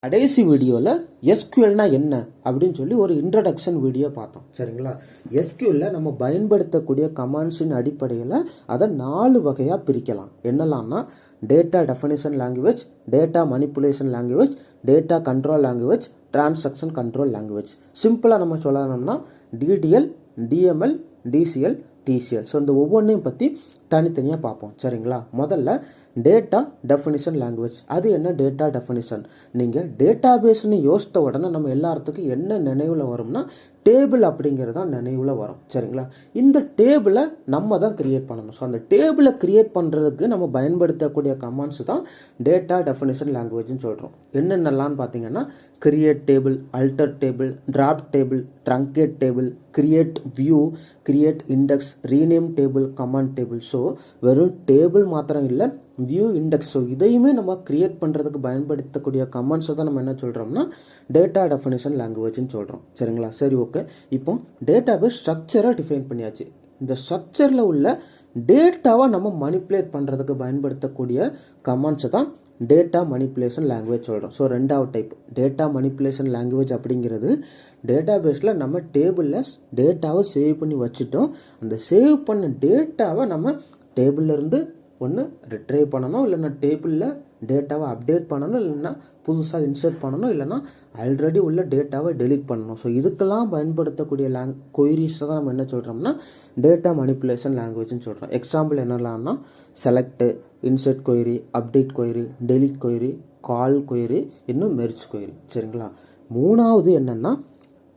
கடைசி வீடியோவில் எஸ்கியூஎல்னா என்ன அப்படின்னு சொல்லி ஒரு இன்ட்ரடக்ஷன் வீடியோ பார்த்தோம். சரிங்களா? எஸ்கியூஎல்ல நம்ம பயன்படுத்தக்கூடிய கமாண்ட்ஸின் அடிப்படையில் அதை 4 வகையாக பிரிக்கலாம். என்னலாம்னா data definition language, data manipulation language, data control language, transaction control language. சிம்பிளாக நம்ம சொல்லணும்னா DDL, DML, DCL, TCL. So இந்த ஒவ்வொன்றையும் பற்றி தனித்தனியாக பார்ப்போம். சரிங்களா? முதல்ல டேட்டா டெஃபினிஷன் லாங்குவேஜ். அது என்ன டேட்டா டெஃபினிஷன்? நீங்கள் டேட்டா பேஸ்ன்னு யோசித்த உடனே நம்ம எல்லாத்துக்கும் என்ன நினைவில் வரும்னா டேபிள் அப்படிங்கிறது தான் நினைவில் வரும். சரிங்களா? இந்த டேபிளை நம்ம தான் கிரியேட் பண்ணணும். ஸோ அந்த டேபிளை கிரியேட் பண்ணுறதுக்கு நம்ம பயன்படுத்தக்கூடிய கமாண்ட்ஸ் தான் டேட்டா டெஃபினிஷன் லாங்குவேஜ்னு சொல்கிறோம். என்னென்னலான்னு பார்த்தீங்கன்னா create table, அல்டர் table, drop table, truncate table, create view, create index, rename table, command table. So வெறும் டேபிள் மாத்திரம் இல்லை, வியூ, இண்டெக்ஸ். ஸோ இதையுமே நம்ம கிரியேட் பண்ணுறதுக்கு பயன்படுத்தக்கூடிய கமாண்ட்ஸை தான் நம்ம என்ன சொல்கிறோம்னா டேட்டா டெஃபினிஷன் லாங்குவேஜ்னு சொல்கிறோம். சரிங்களா? சரி, ஓகே. இப்போ டேட்டா பேஸ் ஸ்ட்ரக்சரை டிஃபைன் பண்ணியாச்சு. இந்த ஸ்ட்ரக்சரில் உள்ள டேட்டாவை நம்ம மனிப்புலேட் பண்ணுறதுக்கு பயன்படுத்தக்கூடிய கமாண்ட்ஸை தான் டேட்டா மனிப்புலேஷன் லாங்குவேஜ் சொல்கிறோம். ஸோ ரெண்டாவது டைப் டேட்டா மனிப்புலேஷன் லாங்குவேஜ் அப்படிங்கிறது டேட்டா பேஸில் நம்ம டேபிளில் டேட்டாவை சேவ் பண்ணி வச்சுட்டோம். அந்த சேவ் பண்ண டேட்டாவை நம்ம டேபிள்லேருந்து ஒன்று ரிட்ரைவ் பண்ணணும், இல்லைன்னா டேபிளில் டேட்டாவை அப்டேட் பண்ணணும், இல்லைன்னா புதுசாக இன்சர்ட் பண்ணணும், இல்லைன்னா ஆல்ரெடி உள்ள டேட்டாவை டெலீட் பண்ணணும். ஸோ இதுக்கெல்லாம் பயன்படுத்தக்கூடிய கொயரிஸை தான் நம்ம என்ன சொல்கிறோம்னா டேட்டா மனிப்புலேஷன் லாங்குவேஜ்னு சொல்கிறோம். எக்ஸாம்பிள் என்னெல்லாம்னா select, insert query, update query, delete query, call query, இன்னும் மெர்ஜ் கொயரி. சரிங்களா? மூணாவது என்னென்னா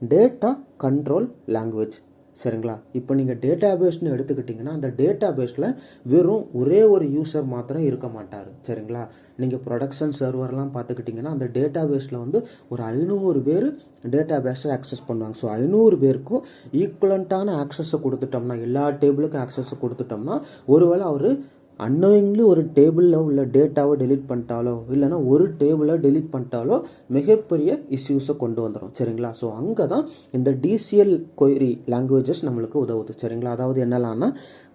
டேட்டா கண்ட்ரோல் லாங்குவேஜ். சரிங்களா? இப்போ நீங்கள் டேட்டா பேஸ்ன்னு எடுத்துக்கிட்டிங்கன்னா அந்த டேட்டா பேஸில் வெறும் ஒரே ஒரு யூசர் மாத்திரம் இருக்க மாட்டார். சரிங்களா? நீங்கள் ப்ரொடக்ஷன் சர்வர்லாம் பார்த்துக்கிட்டிங்கன்னா அந்த டேட்டா பேஸில் வந்து ஒரு 500 பேர் டேட்டா பேஸை ஆக்சஸ் பண்ணுவாங்க. ஸோ 500 பேருக்கும் ஈக்குவலண்ட்டான ஆக்சஸை கொடுத்துட்டோம்னா, எல்லா டேபிளுக்கும் ஆக்சஸை கொடுத்துட்டோம்னா, ஒருவேளை அவர் அன்னோயிங்லி ஒரு டேபிளில் உள்ள டேட்டாவை டெலீட் பண்ணிட்டாலோ, இல்லைனா ஒரு டேபிளை டெலீட் பண்ணிட்டாலோ மிகப்பெரிய இஷ்யூஸை கொண்டு வந்துடும். சரிங்களா? ஸோ அங்கே தான் இந்த DCL கொயரி லாங்குவேஜஸ் நம்மளுக்கு உதவுது. சரிங்களா? அதாவது என்னலான்னா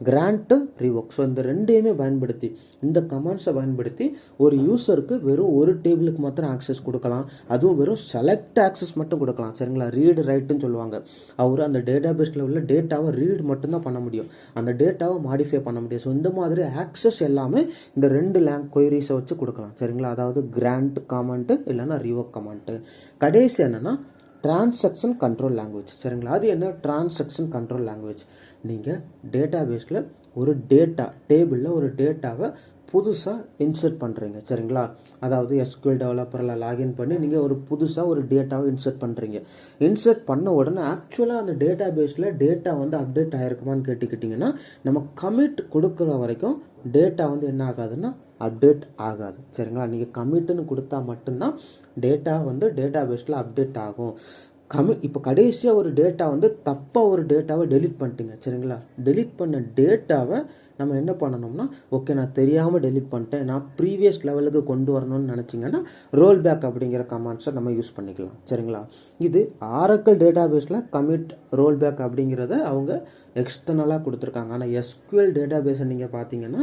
கிராண்ட், ரிவோக். ஸோ இந்த ரெண்டையுமே பயன்படுத்தி, இந்த கமாண்ட்ஸை பயன்படுத்தி ஒரு யூசருக்கு வெறும் ஒரு டேபிளுக்கு மாத்திரம் ஆக்சஸ் கொடுக்கலாம். அதுவும் வெறும் செலக்ட் ஆக்சஸ் மட்டும் கொடுக்கலாம். சரிங்களா? ரீடு ரைட்டுன்னு சொல்லுவாங்க. அவர் அந்த டேட்டா பேஸில் உள்ள டேட்டாவை ரீட் மட்டும்தான் பண்ண முடியும், அந்த டேட்டாவை மாடிஃபை பண்ண முடியும். ஸோ இந்த மாதிரி ஆக்சஸ் எல்லாமே இந்த 2 கொயரிஸை வச்சு கொடுக்கலாம். சரிங்களா? அதாவது கிராண்ட் கமாண்ட், இல்லைன்னா ரிவோக் கமாண்ட். கடைசி என்னன்னா டிரான்சாக்ஷன் கண்ட்ரோல் லாங்குவேஜ். சரிங்களா? அது என்ன டிரான்சாக்ஷன் கண்ட்ரோல் லாங்குவேஜ்? நீங்கள் டேட்டா பேஸில் ஒரு டேட்டா டேபிளில் ஒரு டேட்டாவை புதுசாக இன்சர்ட் பண்ணுறீங்க. சரிங்களா? அதாவது SQL டெவலப்பரில் லாகின் பண்ணி நீங்கள் ஒரு புதுசாக ஒரு டேட்டாவை இன்சர்ட் பண்ணுறீங்க. இன்சர்ட் பண்ண உடனே ஆக்சுவலாக அந்த டேட்டா பேஸில் டேட்டா வந்து அப்டேட் ஆகிருக்குமான்னு கேட்டுக்கிட்டிங்கன்னா நம்ம கமிட் கொடுக்குற வரைக்கும் டேட்டா வந்து என்ன ஆகாதுன்னா அப்டேட் ஆகாது. சரிங்களா? நீங்கள் கமிட்டுன்னு கொடுத்தா மட்டும்தான் டேட்டா வந்து டேட்டா பேஸில் அப்டேட் ஆகும். இப்போ கடைசியாக ஒரு டேட்டா வந்து தப்பாக ஒரு டேட்டாவை டெலீட் பண்ணிட்டீங்க. சரிங்களா? டெலீட் பண்ண டேட்டாவை நம்ம என்ன பண்ணணும்னா, ஓகே நான் தெரியாமல் டெலீட் பண்ணிட்டேன், நான் ப்ரீவியஸ் லெவலுக்கு கொண்டு வரணும்னு நினச்சிங்கன்னா ரோல்பேக் அப்படிங்கிற கமாண்ட்ஸை நம்ம யூஸ் பண்ணிக்கலாம். சரிங்களா? இது ஆரக்கிள் டேட்டா பேஸில் கமிட், ரோல்பேக் அப்படிங்கிறத அவங்க எக்ஸ்டர்னலாக கொடுத்துருக்காங்க. ஆனால் SQL டேட்டா பேஸை நீங்கள் பார்த்தீங்கன்னா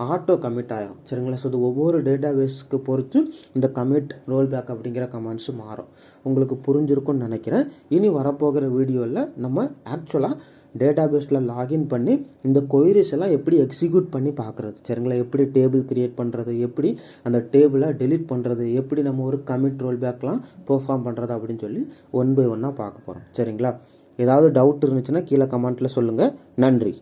ஆட்டோ கமிட் ஆகிடும். சரிங்களா? ஸோ இது ஒவ்வொரு டேட்டா பேஸ்க்கு பொறுத்து இந்த கமிட், ரோல்பேக் அப்படிங்கிற கமாண்ட்ஸு மாறும். உங்களுக்கு புரிஞ்சிருக்கும்னு நினைக்கிறேன். இனி வரப்போகிற வீடியோவில் நம்ம ஆக்சுவலாக டேட்டா பேஸில் லாகின் பண்ணி இந்த கொயரிஸ் எல்லாம் எப்படி எக்ஸிக்யூட் பண்ணி பார்க்குறது. சரிங்களா? எப்படி டேபிள் கிரியேட் பண்ணுறது, எப்படி அந்த டேபிளை டெலீட் பண்ணுறது, எப்படி நம்ம ஒரு கமிட், ரோல்பேக்லாம் பெர்ஃபார்ம் பண்ணுறது அப்படின்னு சொல்லி 1 by 1 பார்க்க போகிறோம். சரிங்களா? ஏதாவது டவுட் இருந்துச்சுன்னா கீழே கமெண்ட்டில் சொல்லுங்கள். நன்றி.